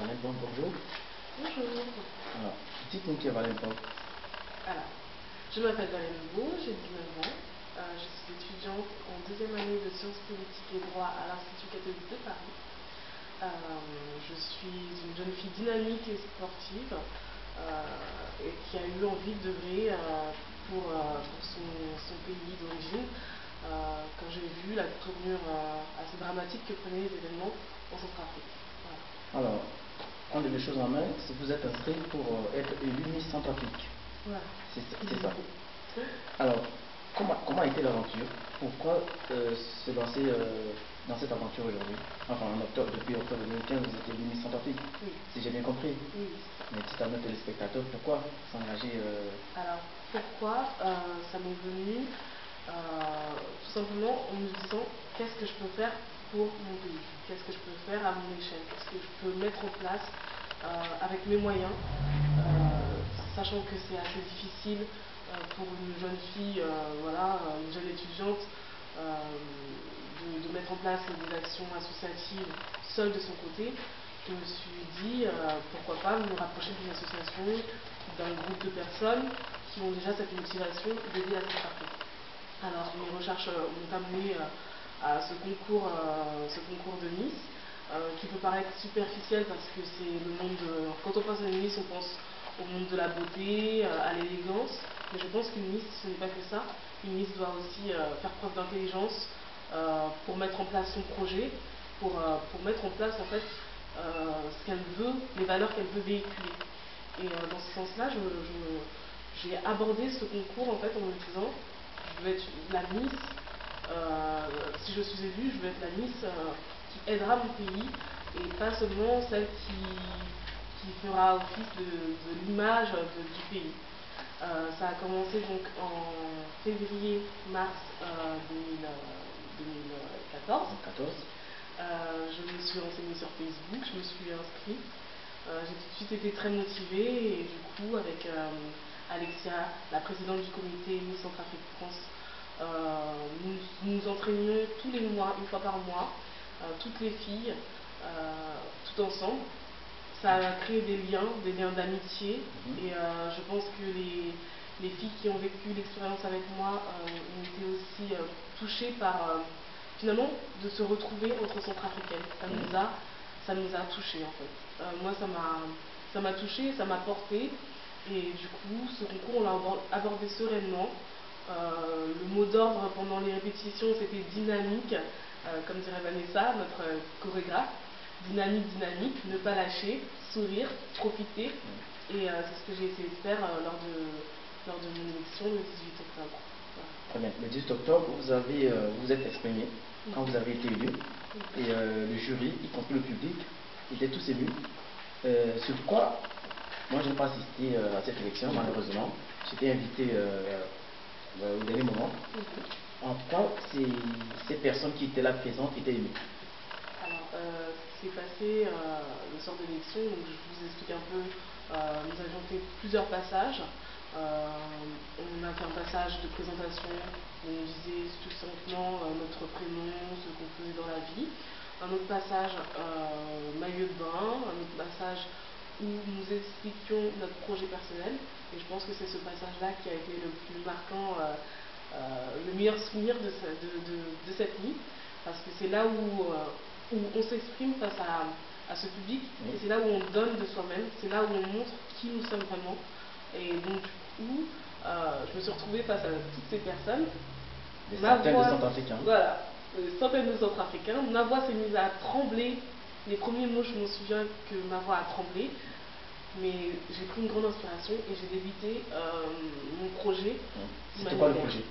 Valentine, bonjour. Bonjour. Alors, dites-nous qui est Valentine. Alors, je m'appelle Valérie Beau, j'ai 19 ans. Je suis étudiante en deuxième année de sciences politiques et droit à l'Institut catholique de Paris. Je suis une jeune fille dynamique et sportive et qui a eu envie d'œuvrer pour son pays d'origine quand j'ai vu la tournure assez dramatique que prenaient les événements en Centrafrique. Voilà. Alors, prendre les choses en main, c'est que vous êtes inscrit pour être élu Miss Centrafrique. Voilà. C'est ça. Alors, comment a été l'aventure? Pourquoi se lancer dans cette aventure aujourd'hui? Enfin, depuis octobre 2015, vous êtes élu Miss Centrafrique, oui. Si j'ai bien compris. Oui. Mais dites à nos téléspectateurs, pourquoi s'engager Alors, pourquoi ça m'est venu tout simplement en me disant qu'est-ce que je peux faire pour mon pays, qu'est-ce que je peux faire à mon échelle, qu'est-ce que je peux mettre en place avec mes moyens, sachant que c'est assez difficile pour une jeune fille, une jeune étudiante, de mettre en place des actions associatives seule de son côté. Je me suis dit pourquoi pas me rapprocher d'une association, d'un groupe de personnes qui ont déjà cette motivation d'aider à Centrafrique. Alors mes recherches m'ont amené à ce concours de Miss, qui peut paraître superficiel parce que c'est le monde quand on pense à une Miss, on pense au monde de la beauté, à l'élégance, mais je pense qu'une Miss, ce n'est pas que ça. Une Miss doit aussi faire preuve d'intelligence pour mettre en place son projet, pour mettre en place en fait ce qu'elle veut, les valeurs qu'elle veut véhiculer. Et dans ce sens-là, j'ai abordé ce concours en fait en me disant je vais être la Miss, si je suis élue, je vais être la Miss qui aidera mon pays et pas seulement celle qui fera office de l'image du pays. Ça a commencé donc en février-mars 2014. Je me suis renseignée sur Facebook, je me suis inscrite. J'ai tout de suite été très motivée et du coup avec Alexia, la présidente du comité Miss Centrafrique France, nous nous entraînions tous les mois, une fois par mois, toutes les filles, tout ensemble. Ça a créé des liens d'amitié et je pense que les filles qui ont vécu l'expérience avec moi ont été aussi touchées par finalement de se retrouver entre centrafricaines. Ça nous a touchés en fait. Moi ça m'a touchée, ça m'a porté et du coup ce concours on l'a abordé sereinement. Le mot d'ordre pendant les répétitions c'était dynamique, comme dirait Vanessa, notre chorégraphe. Dynamique, ne pas lâcher, sourire, profiter. Et c'est ce que j'ai essayé de faire lors de mon élection le 18 octobre. Voilà. Très bien. Le 18 octobre, vous êtes exprimé quand vous avez été élu. Et le jury, y compris le public, étaient tous émus. Sur quoi, moi je n'ai pas assisté à cette élection, malheureusement. J'étais invité au dernier moment. En quoi ces personnes qui étaient là présentes étaient émues? Alors, ce qui s'est passé le soir de l'élection, donc je vous explique un peu, nous avions fait plusieurs passages. On a fait un passage de présentation où on disait tout simplement notre prénom, ce qu'on faisait dans la vie. Un autre passage maillot de bain, un autre passage où nous expliquions notre projet personnel. Et je pense que c'est ce passage-là qui a été le plus marquant, le meilleur souvenir de cette nuit, parce que c'est là où on s'exprime face à ce public, et c'est là où on donne de soi-même, c'est là où on montre qui nous sommes vraiment. Et donc du coup, je me suis retrouvée face à toutes ces personnes. Des centaines de Centrafricains. Voilà, des centaines de Centrafricains. Ma voix s'est mise à trembler. Les premiers mots, je me souviens que ma voix a tremblé. Mais j'ai pris une grande inspiration et j'ai débité mon projet. C'était quoi le projet?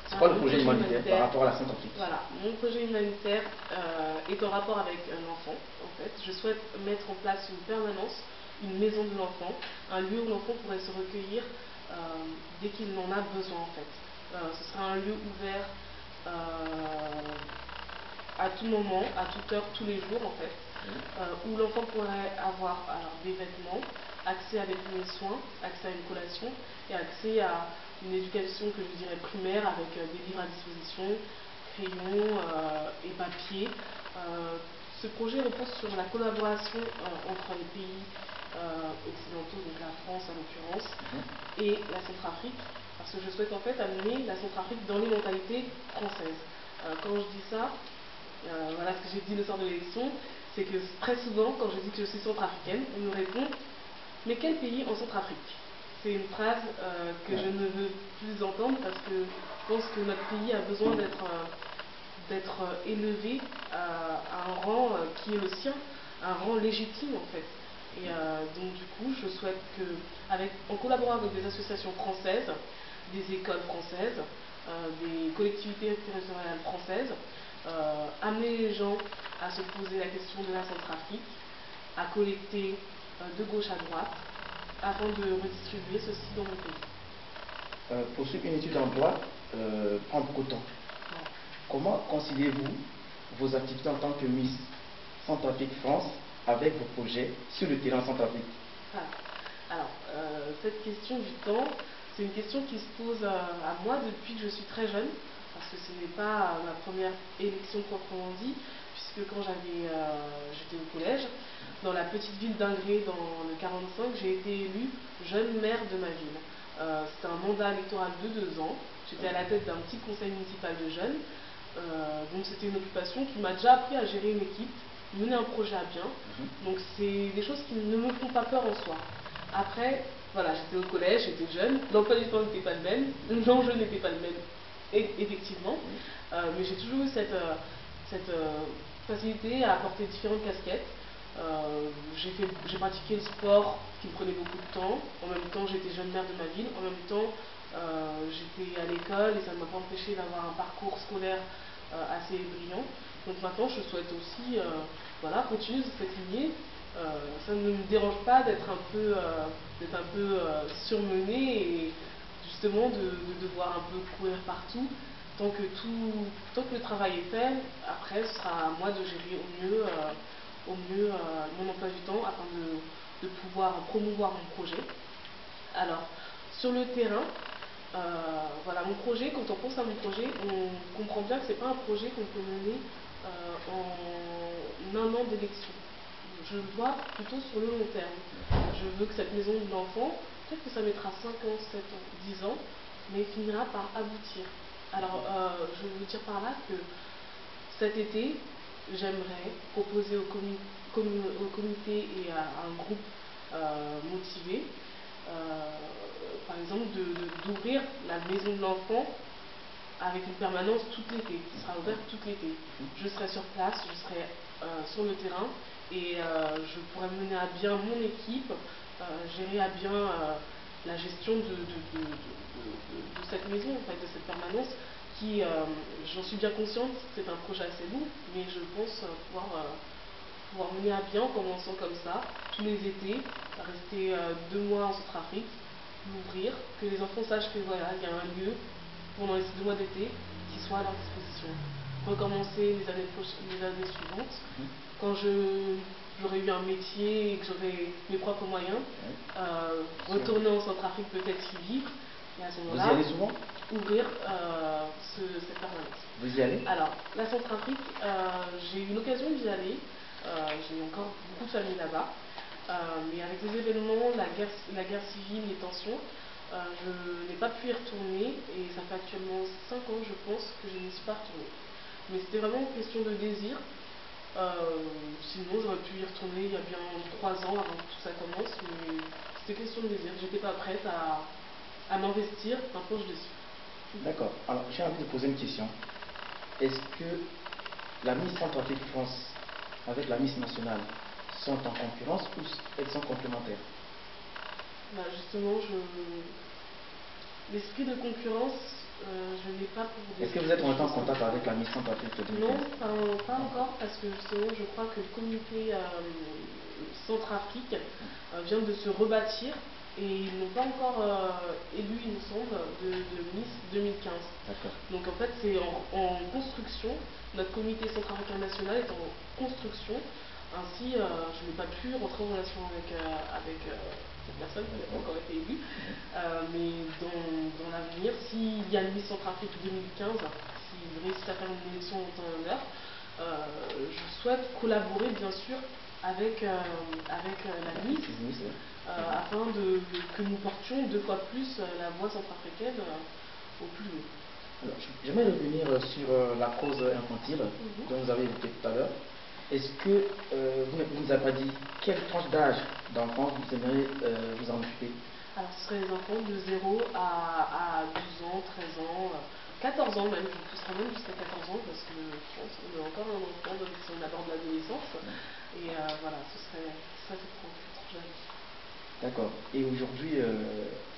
C'est quoi le projet humanitaire par rapport à la Centrafrique? Voilà, mon projet humanitaire est en rapport avec l'enfant. En fait, je souhaite mettre en place une permanence, une maison de l'enfant, un lieu où l'enfant pourrait se recueillir dès qu'il en a besoin. En fait, ce sera un lieu ouvert à tout moment, à toute heure, tous les jours en fait, où l'enfant pourrait avoir des vêtements, accès à des premiers soins, accès à une collation et accès à une éducation que je dirais primaire avec des livres à disposition, crayons et papier, ce projet repose sur la collaboration entre les pays occidentaux, donc la France en l'occurrence, et la Centrafrique, parce que je souhaite en fait amener la Centrafrique dans les mentalités françaises. Quand je dis ça, voilà ce que j'ai dit le soir de l'élection, c'est que très souvent, quand je dis que je suis centrafricaine, on me répond « Mais quel pays en Centrafrique ?» C'est une phrase que je ne veux plus entendre parce que je pense que notre pays a besoin d'être élevé à un rang qui est le sien, un rang légitime en fait. Et donc du coup, je souhaite que, en collaborant avec des associations françaises, des écoles françaises, des collectivités territoriales françaises, amener les gens à se poser la question de la Centrafrique, à collecter de gauche à droite, afin de redistribuer ceci dans mon pays. Poursuivre une étude d'emploi prend beaucoup de temps. Ouais. Comment conciliez-vous vos activités en tant que Miss Centrafrique France avec vos projets sur le terrain Centrafrique? Alors, cette question du temps, c'est une question qui se pose à moi depuis que je suis très jeune, parce que ce n'est pas ma première élection proprement dit, puisque quand j'étais au collège, dans la petite ville d'Ingré, dans le 45, j'ai été élue jeune maire de ma ville. C'était un mandat électoral de 2 ans. J'étais à la tête d'un petit conseil municipal de jeunes. Donc c'était une occupation qui m'a déjà appris à gérer une équipe, mener un projet à bien. Donc c'est des choses qui ne me font pas peur en soi. Après, voilà, j'étais au collège, j'étais jeune, l'emploi du temps n'était pas le même, l'enjeu n'était pas le même, effectivement. Mais j'ai toujours eu cette facilité à porter différentes casquettes. J'ai pratiqué le sport qui me prenait beaucoup de temps. En même temps, j'étais jeune maire de ma ville. En même temps, j'étais à l'école et ça ne m'a pas empêché d'avoir un parcours scolaire assez brillant. Donc maintenant, je souhaite aussi voilà, continuer sur cette lignée. Ça ne me dérange pas d'être un peu, surmenée et justement de devoir un peu courir partout. Tant que le travail est fait, après ce sera à moi de gérer au mieux mon emploi du temps afin de pouvoir promouvoir mon projet. Alors, sur le terrain, voilà, mon projet, quand on pense à mon projet, on comprend bien que ce n'est pas un projet qu'on peut mener en 1 an d'élection. Je le vois plutôt sur le long terme. Je veux que cette maison de l'enfant, peut-être que ça mettra 5 ans, 7 ans, 10 ans, mais finira par aboutir. Alors, je veux vous dire par là que cet été, j'aimerais proposer au comité et à un groupe motivé, par exemple, d'ouvrir la maison de l'enfant avec une permanence tout l'été, qui sera ouverte tout l'été. Je serai sur place, je serai sur le terrain et je pourrai mener à bien mon équipe, gérer à bien la gestion de cette maison, en fait, de cette permanence, qui, j'en suis bien consciente, c'est un projet assez lourd, mais je pense pouvoir mener à bien en commençant comme ça, tous les étés, rester 2 mois en Centrafrique, l'ouvrir, que les enfants sachent que voilà, il y a un lieu pendant les 2 mois d'été qui soit à leur disposition. Recommencer les années suivantes, quand j'aurai eu un métier et que j'aurai mes propres moyens, retourner en Centrafrique peut-être y vivre, et à ce moment-là, vous y allez souvent? Ouvrir cette permanence. Vous y allez? Alors, la Centrafrique, j'ai eu l'occasion d'y aller, j'ai encore beaucoup de familles là-bas, mais avec les événements, la guerre civile, les tensions, je n'ai pas pu y retourner et ça fait actuellement 5 ans, je pense, que je n'y suis pas retournée. Mais c'était vraiment une question de désir. Sinon, j'aurais pu y retourner il y a bien 3 ans avant que tout ça commence, mais c'était question de désir. J'étais pas prête à m'investir, maintenant je le suis. D'accord. Alors, j'ai envie de poser une question. Est-ce que la Miss Centrafrique France avec la Miss nationale sont en concurrence ou elles sont complémentaires? Justement, l'esprit de concurrence, je n'ai pas pour des... Est-ce que vous êtes en contact avec la Miss Centrafrique 2015? Non, pas encore, parce que justement, je crois que le comité Centrafrique vient de se rebâtir et ils n'ont pas encore élu, il me semble, de Miss 2015. Donc en fait, c'est en construction. Notre comité centrafricain national est en construction. Ainsi, je n'ai pas pu rentrer en relation avec cette personne qui n'a pas encore été élue. Mais dans l'avenir, s'il y a une Miss Centrafrique 2015, s'ils réussissent à faire une élection en temps et en heure, je souhaite collaborer bien sûr avec la Miss, afin que nous portions 2 fois plus la voix centrafricaine au plus haut. Alors, j'aimerais revenir sur la cause infantile dont vous avez évoqué tout à l'heure. Est-ce que vous ne nous avez pas dit quelle tranche d'âge d'enfants vous aimeriez vous en occuper? Alors, ce serait les enfants de 0 à 12 ans, 13 ans, 14 ans même, je pousserai même jusqu'à 14 ans parce que je pense qu'on est encore un enfant si on aborde l'adolescence. Et voilà, ce serait cette tranche d'âge. D'accord. Et aujourd'hui,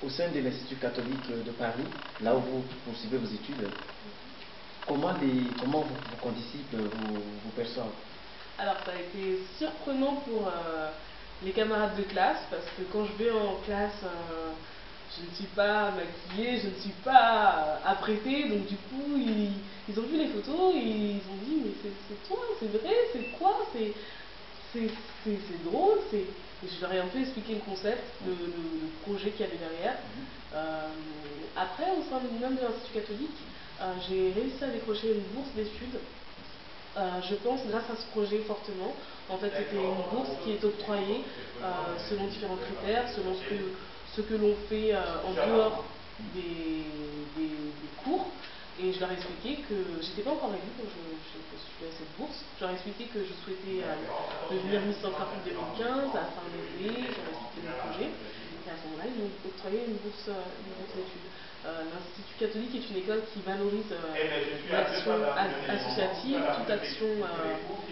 au sein de l'Institut catholique de Paris, là où vous poursuivez vos études, comment vos condisciples vous perçoivent? Alors, ça a été surprenant pour les camarades de classe, parce que quand je vais en classe, je ne suis pas maquillée, je ne suis pas apprêtée, donc du coup, ils ont vu les photos, et ils ont dit, mais c'est toi, c'est vrai, c'est quoi, c'est drôle, et je leur ai un peu expliqué le concept, le projet qu'il y avait derrière. Après, au sein même de l'Institut catholique, j'ai réussi à décrocher une bourse d'études. Je pense grâce à ce projet fortement. En fait, c'était une bourse qui est octroyée selon différents critères, selon ce que l'on fait en dehors des cours. Et je leur ai expliqué que j'étais pas encore élue quand je postulais à cette bourse. Je leur ai expliqué que je souhaitais devenir Miss Centrafrique 2015 à la fin de l'été. Je leur ai expliqué mon projet. Et à ce moment-là, ils m'ont octroyé une bourse d'études. L'Institut catholique est une école qui valorise l'action associative, toute action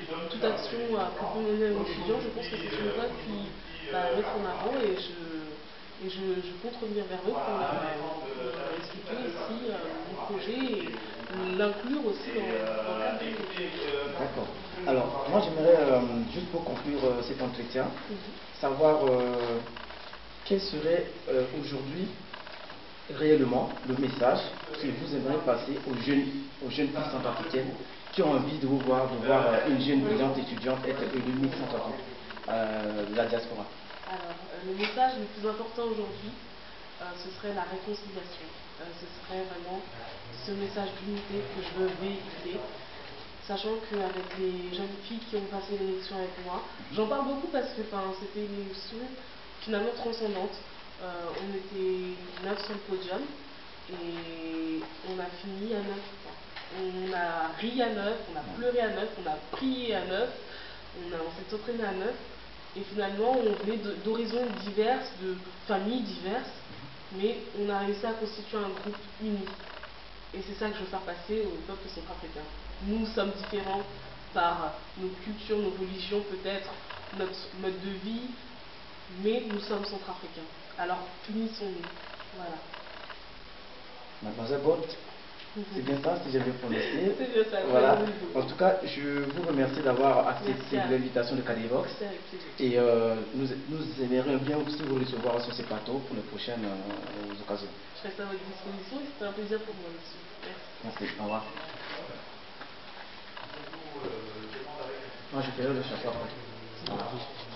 que peut mener un étudiant. Je pense que c'est une école qui va mettre en avant, et je compte revenir vers eux pour leur expliquer aussi mon projet et l'inclure aussi dans le cadre de l'étude. D'accord. Alors, moi j'aimerais, juste pour conclure cet entretien, savoir quel serait aujourd'hui réellement le message que vous aimeriez passer aux jeunes filles centrafricaines qui ont envie de vous voir, une jeune brillante étudiante être élue Miss Centrafrique de la diaspora. Alors, le message le plus important aujourd'hui, ce serait la réconciliation. Ce serait vraiment ce message d'unité que je veux véhiculer, sachant qu'avec les jeunes filles qui ont passé l'élection avec moi, j'en parle beaucoup parce que c'était une élection finalement transcendante. On était 9 sur le podium et on a fini à 9. On a ri à 9, on a pleuré à 9, on a prié à 9, on s'est entraîné à 9. Et finalement, on venait d'horizons diverses, de familles diverses, mais on a réussi à constituer un groupe uni. Et c'est ça que je veux faire passer au peuple centrafricain. Nous sommes différents par nos cultures, nos religions peut-être, notre mode de vie, mais nous sommes centrafricains. Alors, unissons-nous. Voilà. Mademoiselle Bott, c'est bien ça, si j'ai bien prononcé. C'est bien ça. Voilà. En tout cas, je vous remercie d'avoir accepté l'invitation de Cadevox. Et nous aimerions bien aussi vous recevoir sur ces plateaux pour les prochaines occasions. Je reste à votre disposition et c'était un plaisir pour moi aussi. Merci. Merci. Au revoir. Moi, je ferai le chapeau après.